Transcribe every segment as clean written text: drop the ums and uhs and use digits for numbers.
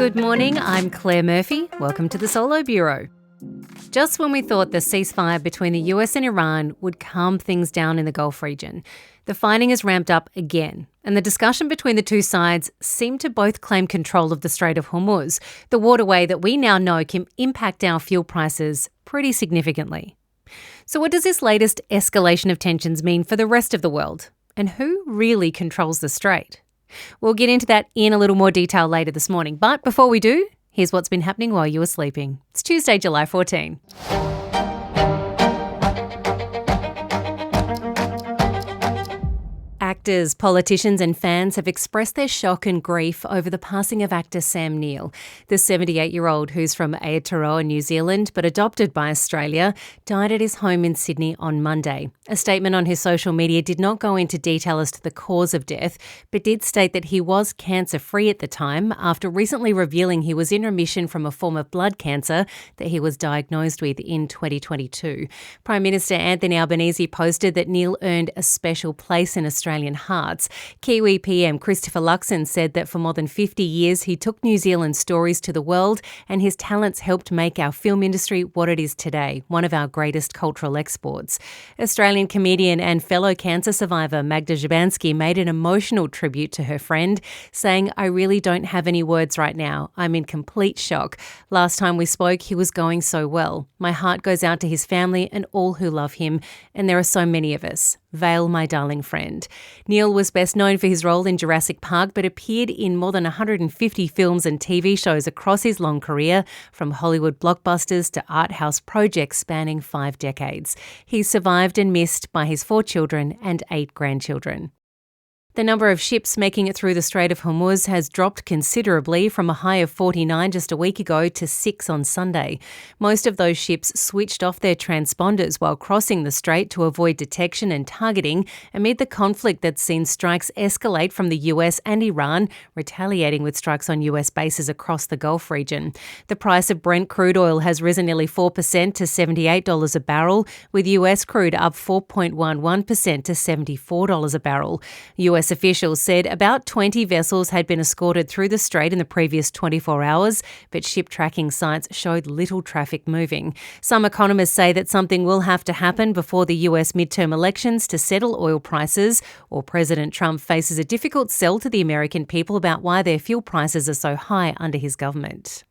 Good morning, I'm Claire Murphy. Welcome to the Solo Bureau. Just when we thought the ceasefire between the US and Iran would calm things down in the Gulf region, the fighting has ramped up again, and the discussion between the two sides seem to both claim control of the Strait of Hormuz, the waterway that we now know can impact our fuel prices pretty significantly. So what does this latest escalation of tensions mean for the rest of the world? And who really controls the strait? We'll get into that in a little more detail later this morning. But before we do, here's what's been happening while you were sleeping. It's Tuesday, July 14. Actors, politicians and fans have expressed their shock and grief over the passing of actor Sam Neill. The 78-year-old, who's from Aotearoa, New Zealand, but adopted by Australia, died at his home in Sydney on Monday. A statement on his social media did not go into detail as to the cause of death, but did state that he was cancer-free at the time, after recently revealing he was in remission from a form of blood cancer that he was diagnosed with in 2022. Prime Minister Anthony Albanese posted that Neill earned a special place in Australian hearts. Kiwi PM Christopher Luxon said that for more than 50 years he took New Zealand stories to the world, and his talents helped make our film industry what it is today, one of our greatest cultural exports. Australian comedian and fellow cancer survivor Magda Szubanski made an emotional tribute to her friend, saying, "I really don't have any words right now. I'm in complete shock. Last time we spoke, he was going so well. My heart goes out to his family and all who love him, and there are so many of us. Vale, my darling friend." Neill was best known for his role in Jurassic Park, but appeared in more than 150 films and TV shows across his long career, from Hollywood blockbusters to art house projects spanning 5 decades. He's survived and missed by his 4 children and 8 grandchildren. The number of ships making it through the Strait of Hormuz has dropped considerably, from a high of 49 just a week ago to 6 on Sunday. Most of those ships switched off their transponders while crossing the strait to avoid detection and targeting amid the conflict that's seen strikes escalate from the US and Iran, retaliating with strikes on US bases across the Gulf region. The price of Brent crude oil has risen nearly 4% to $78 a barrel, with US crude up 4.11% to $74 a barrel. US officials said about 20 vessels had been escorted through the strait in the previous 24 hours, but ship tracking sites showed little traffic moving. Some economists say that something will have to happen before the US midterm elections to settle oil prices, or President Trump faces a difficult sell to the American people about why their fuel prices are so high under his government.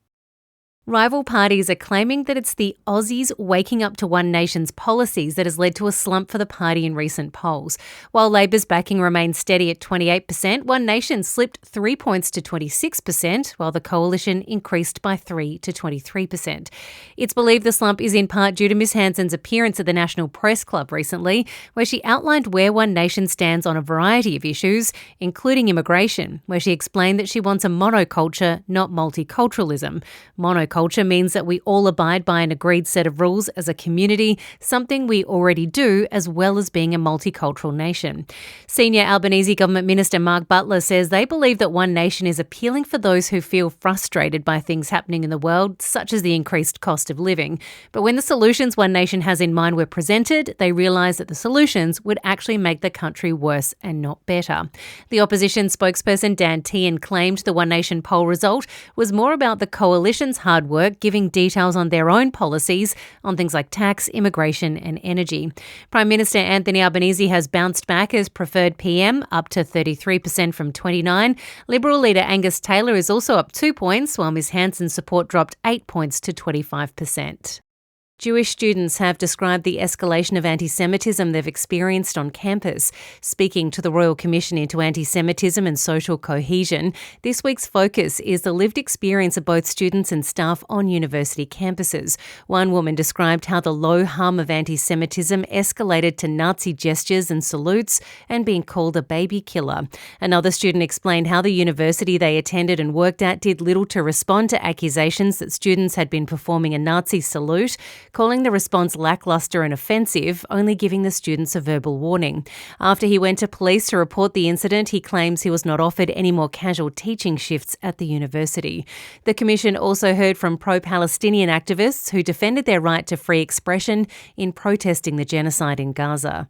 Rival parties are claiming that it's the Aussies waking up to One Nation's policies that has led to a slump for the party in recent polls. While Labor's backing remains steady at 28%, One Nation slipped 3 points to 26%, while the coalition increased by 3 to 23%. It's believed the slump is in part due to Ms Hanson's appearance at the National Press Club recently, where she outlined where One Nation stands on a variety of issues, including immigration, where she explained that she wants a monoculture, not multiculturalism. Monoculture means that we all abide by an agreed set of rules as a community, something we already do, as well as being a multicultural nation. Senior Albanese Government Minister Mark Butler says they believe that One Nation is appealing for those who feel frustrated by things happening in the world, such as the increased cost of living. But when the solutions One Nation has in mind were presented, they realised that the solutions would actually make the country worse and not better. The opposition spokesperson Dan Tehan claimed the One Nation poll result was more about the coalition's hard work, giving details on their own policies on things like tax, immigration and energy. Prime Minister Anthony Albanese has bounced back as preferred PM, up to 33% from 29%. Liberal leader Angus Taylor is also up 2 points, while Ms Hanson's support dropped 8 points to 25%. Jewish students have described the escalation of antisemitism they've experienced on campus. Speaking to the Royal Commission into Antisemitism and Social Cohesion, this week's focus is the lived experience of both students and staff on university campuses. One woman described how the low hum of antisemitism escalated to Nazi gestures and salutes and being called a baby killer. Another student explained how the university they attended and worked at did little to respond to accusations that students had been performing a Nazi salute, calling the response lacklustre and offensive, only giving the students a verbal warning. After he went to police to report the incident, he claims he was not offered any more casual teaching shifts at the university. The Commission also heard from pro-Palestinian activists who defended their right to free expression in protesting the genocide in Gaza.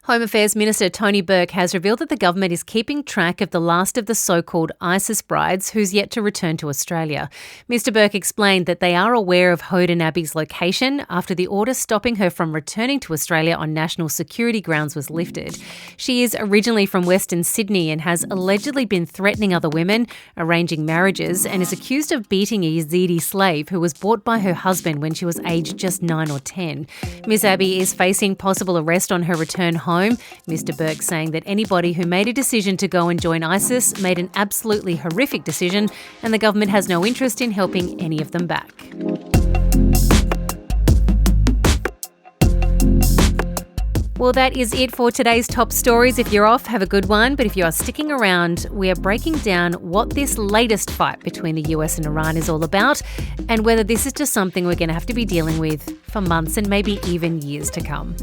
Home Affairs Minister Tony Burke has revealed that the government is keeping track of the last of the so-called ISIS brides who's yet to return to Australia. Mr Burke explained that they are aware of Hoden Abbey's location after the order stopping her from returning to Australia on national security grounds was lifted. She is originally from Western Sydney and has allegedly been threatening other women, arranging marriages, and is accused of beating a Yazidi slave who was bought by her husband when she was aged just 9 or 10. Miss Abbey is facing possible arrest on her return home. Mr Burke saying that anybody who made a decision to go and join ISIS made an absolutely horrific decision, and the government has no interest in helping any of them back. Well, that is it for today's top stories. If you're off, have a good one. But if you are sticking around, we are breaking down what this latest fight between the US and Iran is all about, and whether this is just something we're going to have to be dealing with for months and maybe even years to come.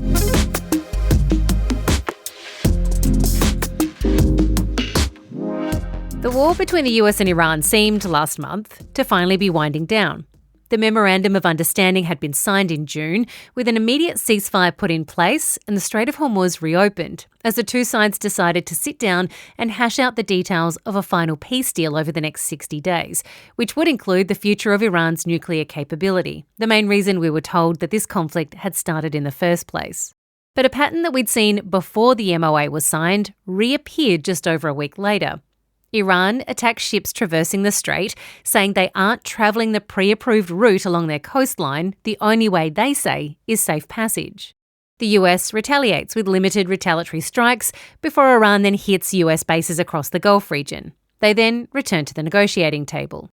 The war between the US and Iran seemed last month to finally be winding down. The Memorandum of Understanding had been signed in June, with an immediate ceasefire put in place and the Strait of Hormuz reopened, as the two sides decided to sit down and hash out the details of a final peace deal over the next 60 days, which would include the future of Iran's nuclear capability, the main reason we were told that this conflict had started in the first place. But a pattern that we'd seen before the MOA was signed reappeared just over a week later. Iran attacked ships traversing the strait, saying they aren't travelling the pre-approved route along their coastline. The only way, they say, is safe passage. The US retaliates with limited retaliatory strikes before Iran then hits US bases across the Gulf region. They then return to the negotiating table.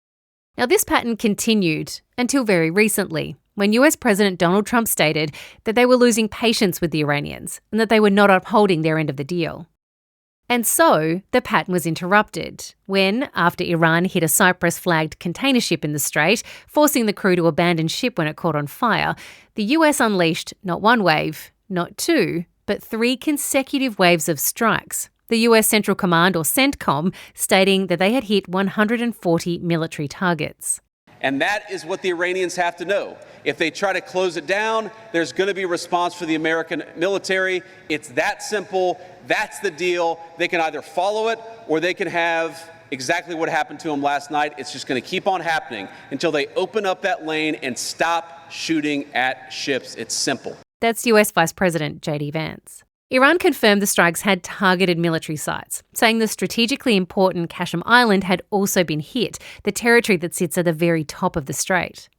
Now, this pattern continued until very recently, when US President Donald Trump stated that they were losing patience with the Iranians and that they were not upholding their end of the deal. And so the pattern was interrupted when, after Iran hit a Cyprus-flagged container ship in the Strait, forcing the crew to abandon ship when it caught on fire, the US unleashed not one wave, not two, but 3 consecutive waves of strikes. The US Central Command, or CENTCOM, stating that they had hit 140 military targets. And that is what the Iranians have to know. If they try to close it down, there's going to be a response for the American military. It's that simple. That's the deal. They can either follow it or they can have exactly what happened to them last night. It's just going to keep on happening until they open up that lane and stop shooting at ships. It's simple. That's US Vice President J.D. Vance. Iran confirmed the strikes had targeted military sites, saying the strategically important Qasem Island had also been hit, the territory that sits at the very top of the strait.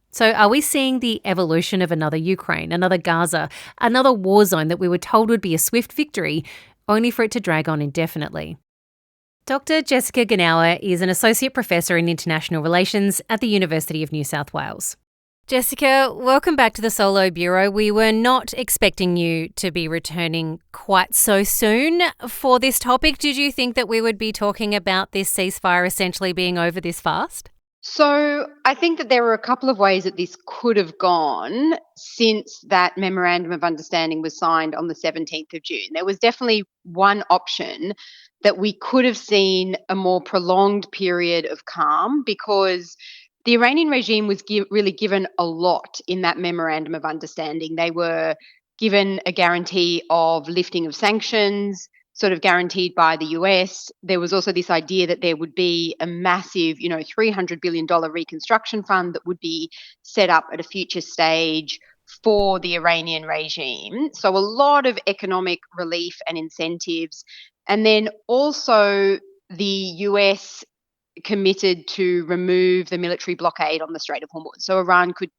So are we seeing the evolution of another Ukraine, another Gaza, another war zone that we were told would be a swift victory, only for it to drag on indefinitely? Dr. Jessica Gnauer is an Associate Professor in International Relations at the University of New South Wales. Jessica, welcome back to the Solo Bureau. We were not expecting you to be returning quite so soon for this topic. Did you think that we would be talking about this ceasefire essentially being over this fast? So I think that there were a couple of ways that this could have gone since that Memorandum of Understanding was signed on the 17th of June. There was definitely one option that we could have seen a more prolonged period of calm, because the Iranian regime was really given a lot in that Memorandum of Understanding. They were given a guarantee of lifting of sanctions, sort of guaranteed by the US. There was also this idea that there would be a massive, $300 billion reconstruction fund that would be set up at a future stage for the Iranian regime. So a lot of economic relief and incentives. And then also the US committed to remove the military blockade on the Strait of Hormuz. So Iran could,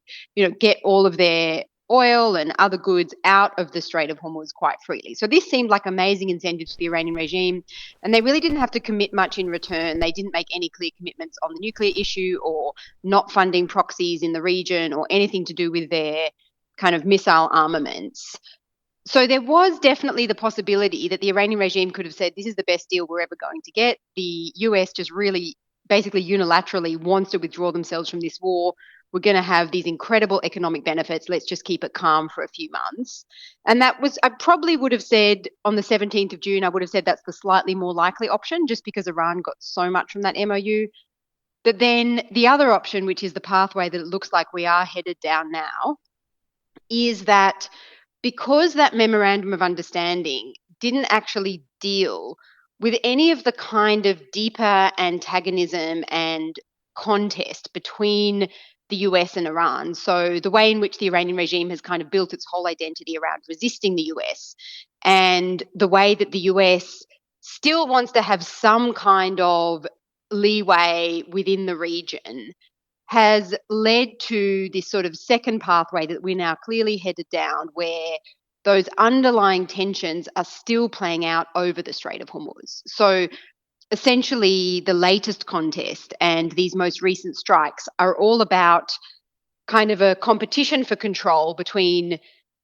get all of their oil and other goods out of the Strait of Hormuz quite freely. So this seemed like amazing incentives for the Iranian regime, and they really didn't have to commit much in return. They didn't make any clear commitments on the nuclear issue or not funding proxies in the region or anything to do with their kind of missile armaments. So there was definitely the possibility that the Iranian regime could have said, this is the best deal we're ever going to get. The US just really basically unilaterally wants to withdraw themselves from this war. We're going to have these incredible economic benefits. Let's just keep it calm for a few months. And that was, I probably would have said on the 17th of June, I would have said that's the slightly more likely option, just because Iran got so much from that MOU. But then the other option, which is the pathway that it looks like we are headed down now, is that because that memorandum of understanding didn't actually deal with any of the kind of deeper antagonism and contest between the US and Iran. So, the way in which the Iranian regime has kind of built its whole identity around resisting the US, and the way that the US still wants to have some kind of leeway within the region, has led to this sort of second pathway that we're now clearly headed down, where those underlying tensions are still playing out over the Strait of Hormuz. So essentially, the latest contest and these most recent strikes are all about kind of a competition for control between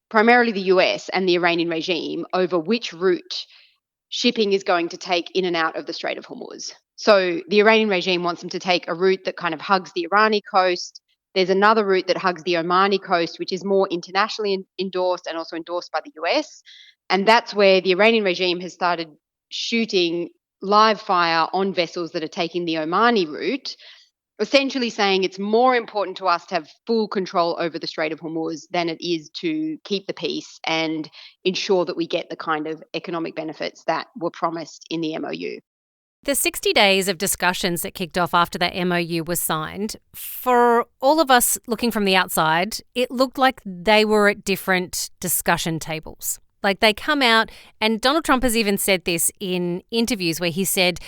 primarily the US and the Iranian regime over which route shipping is going to take in and out of the Strait of Hormuz. So the Iranian regime wants them to take a route that kind of hugs the Irani coast. There's another route that hugs the Omani coast, which is more internationally endorsed and also endorsed by the US. And that's where the Iranian regime has started shooting live fire on vessels that are taking the Omani route, essentially saying it's more important to us to have full control over the Strait of Hormuz than it is to keep the peace and ensure that we get the kind of economic benefits that were promised in the MOU. The 60 days of discussions that kicked off after that MOU was signed, for all of us looking from the outside, it looked like they were at different discussion tables. Like, they come out, and Donald Trump has even said this in interviews where he said,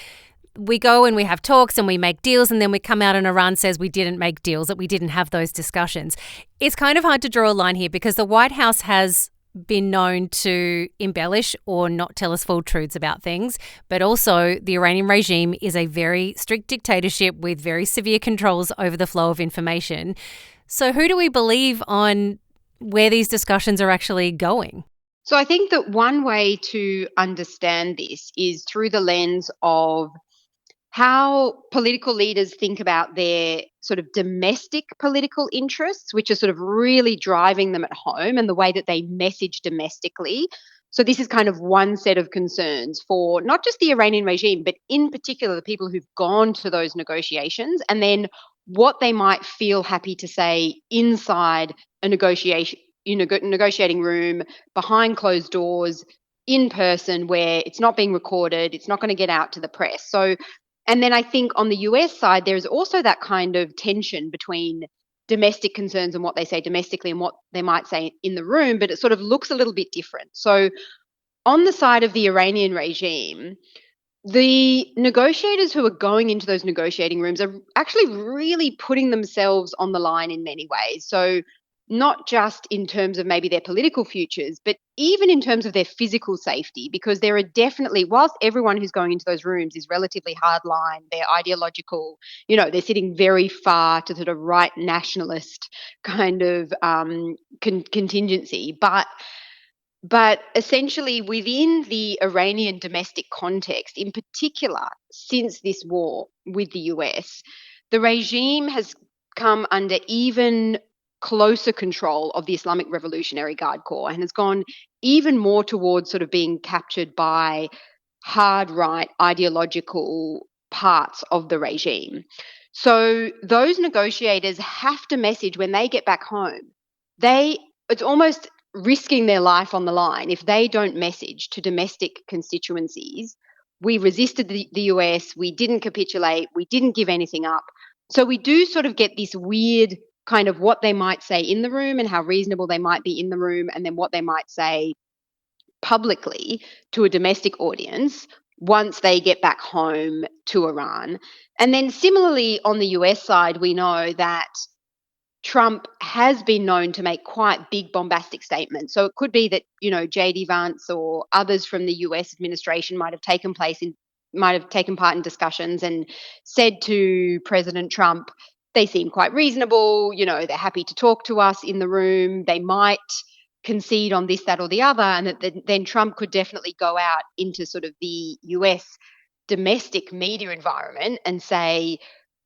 we go and we have talks and we make deals, and then we come out and Iran says we didn't make deals, that we didn't have those discussions. It's kind of hard to draw a line here because the White House has been known to embellish or not tell us full truths about things, but also the Iranian regime is a very strict dictatorship with very severe controls over the flow of information. So who do we believe on where these discussions are actually going? So I think that one way to understand this is through the lens of how political leaders think about their sort of domestic political interests, which are sort of really driving them at home, and the way that they message domestically. So this is kind of one set of concerns for not just the Iranian regime, but in particular the people who've gone to those negotiations, and then what they might feel happy to say inside a negotiating room, behind closed doors, in person, where it's not being recorded, it's not going to get out to the press. So, and then I think on the US side, there's also that kind of tension between domestic concerns and what they say domestically and what they might say in the room, but it sort of looks a little bit different. So, on the side of the Iranian regime, the negotiators who are going into those negotiating rooms are actually really putting themselves on the line in many ways. So, not just in terms of maybe their political futures, but even in terms of their physical safety, because there are definitely, whilst everyone who's going into those rooms is relatively hardline, they're ideological, they're sitting very far to sort of right nationalist kind of contingency. But essentially, within the Iranian domestic context, in particular, since this war with the US, the regime has come under even closer control of the Islamic Revolutionary Guard Corps and has gone even more towards sort of being captured by hard right ideological parts of the regime. So those negotiators have to message when they get back home. It's almost risking their life on the line if they don't message to domestic constituencies. We resisted the US, we didn't capitulate, we didn't give anything up. So we do sort of get this weird kind of what they might say in the room and how reasonable they might be in the room, and then what they might say publicly to a domestic audience once they get back home to Iran. And then similarly on the US side, we know that Trump has been known to make quite big bombastic statements. So it could be that, J.D. Vance or others from the US administration might have taken part in discussions and said to President Trump, they seem quite reasonable, they're happy to talk to us in the room, they might concede on this, that, or the other, and that then Trump could definitely go out into sort of the US domestic media environment and say,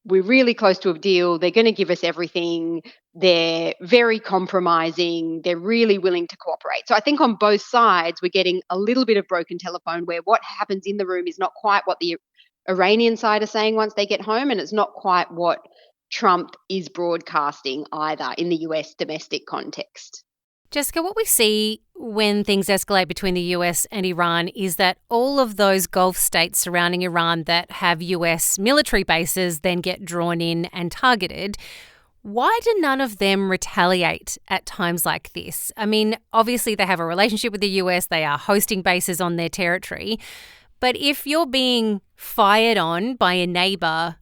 we're really close to a deal, they're going to give us everything, they're very compromising, they're really willing to cooperate. So I think on both sides, we're getting a little bit of broken telephone where what happens in the room is not quite what the Iranian side are saying once they get home, and it's not quite what Trump is broadcasting either in the US domestic context. Jessica, what we see when things escalate between the US and Iran is that all of those Gulf states surrounding Iran that have US military bases then get drawn in and targeted. Why do none of them retaliate at times like this? I mean, obviously they have a relationship with the US, they are hosting bases on their territory. But if you're being fired on by a neighbour,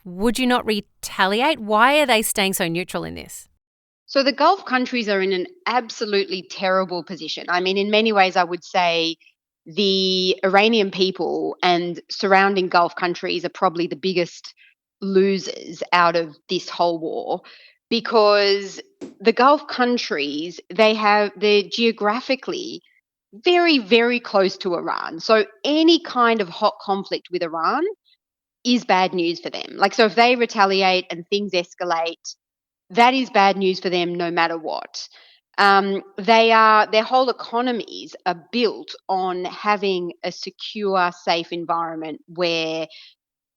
would you not retaliate? Why are they staying so neutral in this? So the Gulf countries are in an absolutely terrible position. I mean, in many ways, I would say the Iranian people and surrounding Gulf countries are probably the biggest losers out of this whole war because the Gulf countries, they're geographically very, very close to Iran. So any kind of hot conflict with Iran is bad news for them. Like, so if they retaliate and things escalate, that is bad news for them no matter what. Their whole economies are built on having a secure, safe environment where,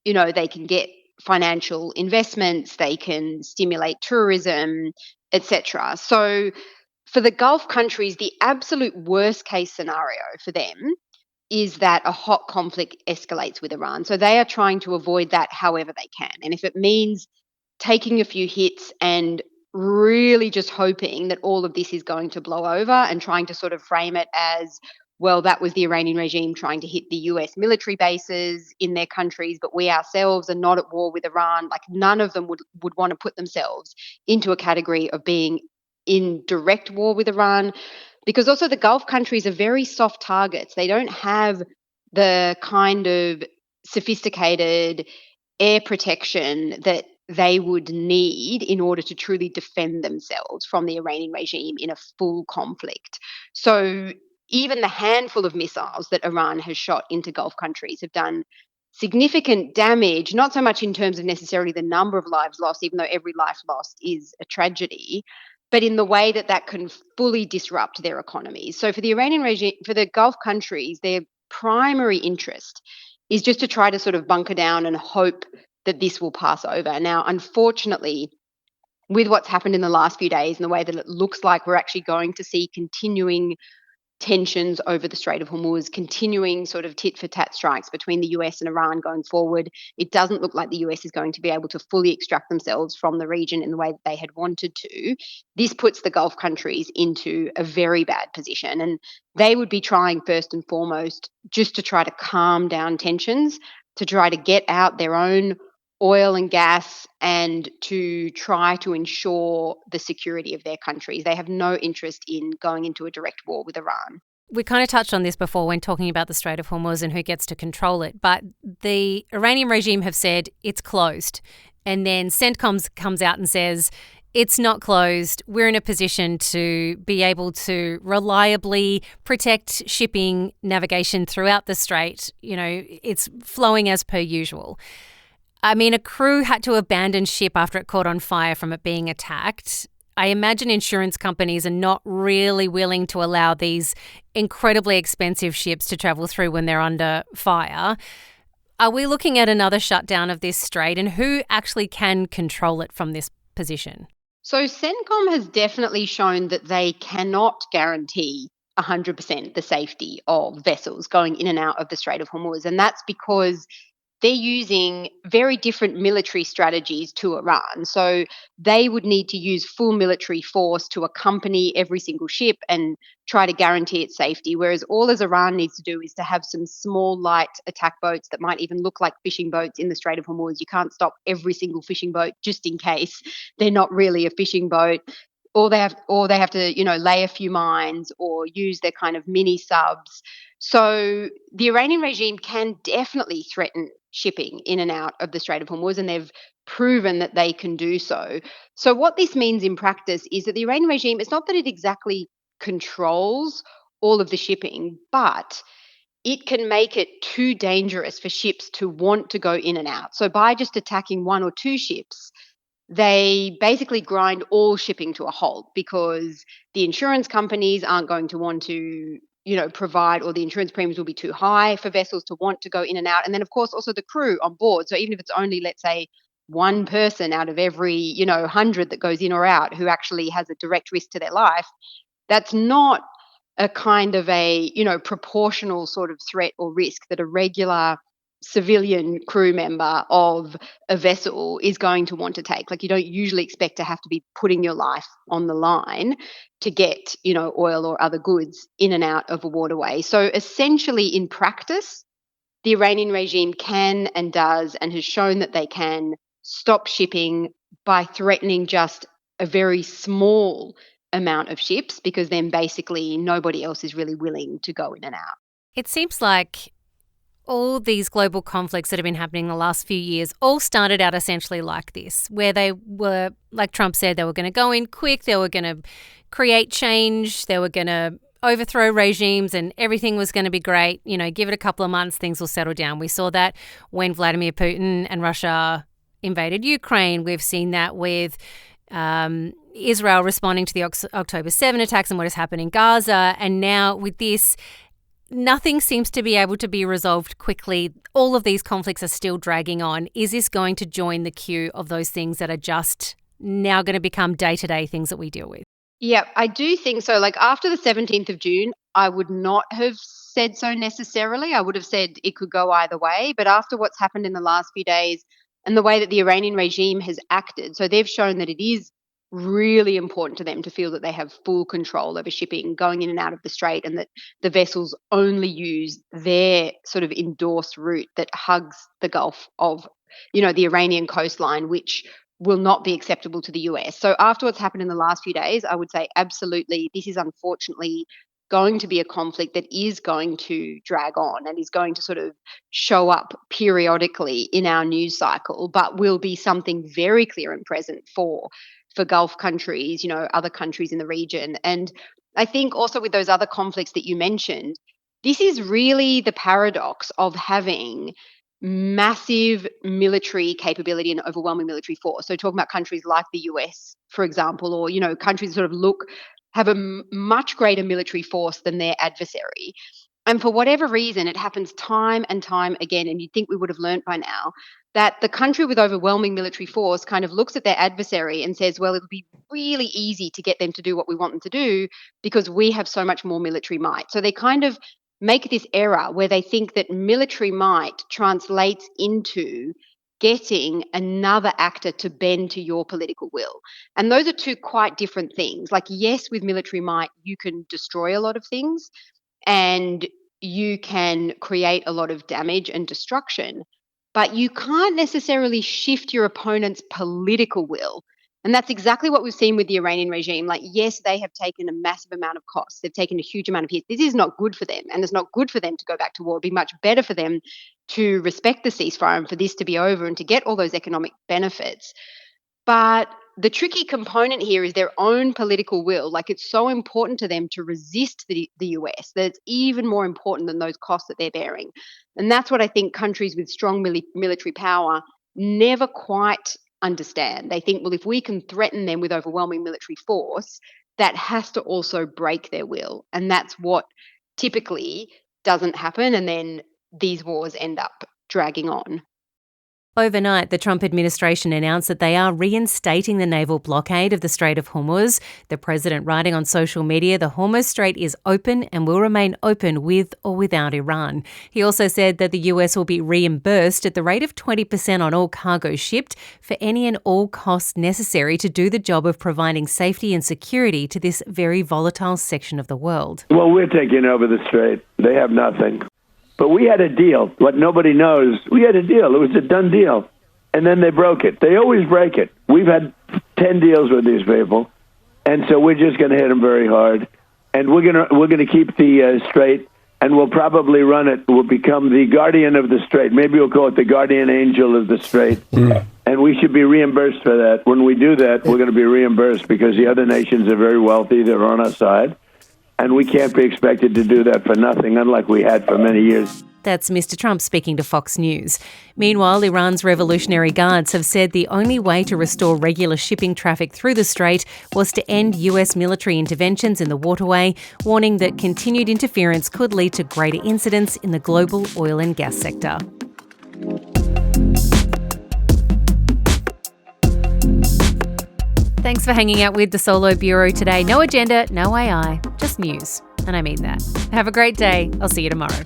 they can get financial investments, they can stimulate tourism, etc. So for the Gulf countries, the absolute worst case scenario for them is that a hot conflict escalates with Iran. So they are trying to avoid that however they can. And if it means taking a few hits and really just hoping that all of this is going to blow over and trying to sort of frame it as, well, that was the Iranian regime trying to hit the US military bases in their countries, but we ourselves are not at war with Iran. Like, none of them would want to put themselves into a category of being in direct war with Iran, because also the Gulf countries are very soft targets. They don't have the kind of sophisticated air protection that they would need in order to truly defend themselves from the Iranian regime in a full conflict. So even the handful of missiles that Iran has shot into Gulf countries have done significant damage, not so much in terms of necessarily the number of lives lost, even though every life lost is a tragedy, but in the way that that can fully disrupt their economies. So for the Iranian regime, for the Gulf countries, their primary interest is just to try to sort of bunker down and hope that this will pass over. Now, unfortunately, with what's happened in the last few days and the way that it looks like we're actually going to see continuing tensions over the Strait of Hormuz, continuing sort of tit for tat strikes between the US and Iran going forward, it doesn't look like the US is going to be able to fully extract themselves from the region in the way that they had wanted to. This puts the Gulf countries into a very bad position. And they would be trying first and foremost just to try to calm down tensions, to try to get out their own oil and gas, and to try to ensure the security of their countries. They have no interest in going into a direct war with Iran. We kind of touched on this before when talking about the Strait of Hormuz and who gets to control it, but the Iranian regime have said it's closed. And then CENTCOM comes out and says it's not closed. We're in a position to be able to reliably protect shipping navigation throughout the strait. It's flowing as per usual. I mean, a crew had to abandon ship after it caught on fire from it being attacked. I imagine insurance companies are not really willing to allow these incredibly expensive ships to travel through when they're under fire. Are we looking at another shutdown of this strait, and who actually can control it from this position? So CENTCOM has definitely shown that they cannot guarantee 100% the safety of vessels going in and out of the Strait of Hormuz. And that's because they're using very different military strategies to Iran. So they would need to use full military force to accompany every single ship and try to guarantee its safety. Whereas all as Iran needs to do is to have some small, light attack boats that might even look like fishing boats in the Strait of Hormuz. You can't stop every single fishing boat just in case they're not really a fishing boat. Or they have to, lay a few mines or use their kind of mini subs. So the Iranian regime can definitely threaten shipping in and out of the Strait of Hormuz, and they've proven that they can do so. So what this means in practice is that the Iranian regime, it's not that it exactly controls all of the shipping, but it can make it too dangerous for ships to want to go in and out. So by just attacking one or two ships, they basically grind all shipping to a halt because the insurance companies aren't going to want to, provide, or the insurance premiums will be too high for vessels to want to go in and out. And then, of course, also the crew on board. So even if it's only, let's say, one person out of every, 100 that goes in or out who actually has a direct risk to their life, That's not a kind of a, proportional sort of threat or risk that a regular civilian crew member of a vessel is going to want to take. Like, you don't usually expect to have to be putting your life on the line to get, oil or other goods in and out of a waterway. So essentially, in practice, the Iranian regime can and does and has shown that they can stop shipping by threatening just a very small amount of ships, because then basically nobody else is really willing to go in and out. It seems like all these global conflicts that have been happening the last few years all started out essentially like this, where they were, like Trump said, they were going to go in quick, they were going to create change, they were going to overthrow regimes, and everything was going to be great. Give it a couple of months, things will settle down. We saw that when Vladimir Putin and Russia invaded Ukraine. We've seen that with Israel responding to the October 7 attacks and what has happened in Gaza. And now with this, nothing seems to be able to be resolved quickly. All of these conflicts are still dragging on. Is this going to join the queue of those things that are just now going to become day-to-day things that we deal with? Yeah, I do think so. Like, after the 17th of June, I would not have said so necessarily. I would have said it could go either way. But after what's happened in the last few days and the way that the Iranian regime has acted, so they've shown that it is really important to them to feel that they have full control over shipping going in and out of the strait, and that the vessels only use their sort of endorsed route that hugs the Gulf of, the Iranian coastline, which will not be acceptable to the US. So after what's happened in the last few days, I would say absolutely, this is unfortunately going to be a conflict that is going to drag on and is going to sort of show up periodically in our news cycle, but will be something very clear and present for Gulf countries, other countries in the region. And I think also with those other conflicts that you mentioned, this is really the paradox of having massive military capability and overwhelming military force. So talking about countries like the US, for example, or, countries that sort of have a much greater military force than their adversary. And for whatever reason, it happens time and time again, and you'd think we would have learned by now, that the country with overwhelming military force kind of looks at their adversary and says, well, it'll be really easy to get them to do what we want them to do because we have so much more military might. So they kind of make this error where they think that military might translates into getting another actor to bend to your political will. And those are two quite different things. Like, yes, with military might, you can destroy a lot of things and you can create a lot of damage and destruction, but you can't necessarily shift your opponent's political will. And that's exactly what we've seen with the Iranian regime. Like, yes, they have taken a massive amount of costs. They've taken a huge amount of hits. This is not good for them. And it's not good for them to go back to war. It'd be much better for them to respect the ceasefire and for this to be over and to get all those economic benefits. But the tricky component here is their own political will. Like, it's so important to them to resist the US that it's even more important than those costs that they're bearing. And that's what I think countries with strong military power never quite understand. They think, well, if we can threaten them with overwhelming military force, that has to also break their will. And that's what typically doesn't happen. And then these wars end up dragging on. Overnight, the Trump administration announced that they are reinstating the naval blockade of the Strait of Hormuz. The president writing on social media, the Hormuz Strait is open and will remain open with or without Iran. He also said that the US will be reimbursed at the rate of 20% on all cargo shipped for any and all costs necessary to do the job of providing safety and security to this very volatile section of the world. Well, we're taking over the strait. They have nothing. But we had a deal. What nobody knows, we had a deal. It was a done deal. And then they broke it. They always break it. We've had 10 deals with these people. And so we're just going to hit them very hard. And we're going to keep the strait, and we'll probably run it. We'll become the guardian of the strait. Maybe we'll call it the guardian angel of the strait. And we should be reimbursed for that. When we do that, we're going to be reimbursed because the other nations are very wealthy. They're on our side. And we can't be expected to do that for nothing, unlike we had for many years. That's Mr. Trump speaking to Fox News. Meanwhile, Iran's Revolutionary Guards have said the only way to restore regular shipping traffic through the strait was to end US military interventions in the waterway, warning that continued interference could lead to greater incidents in the global oil and gas sector. Thanks for hanging out with the Solo Bureau today. No agenda, no AI, just news. And I mean that. Have a great day. I'll see you tomorrow.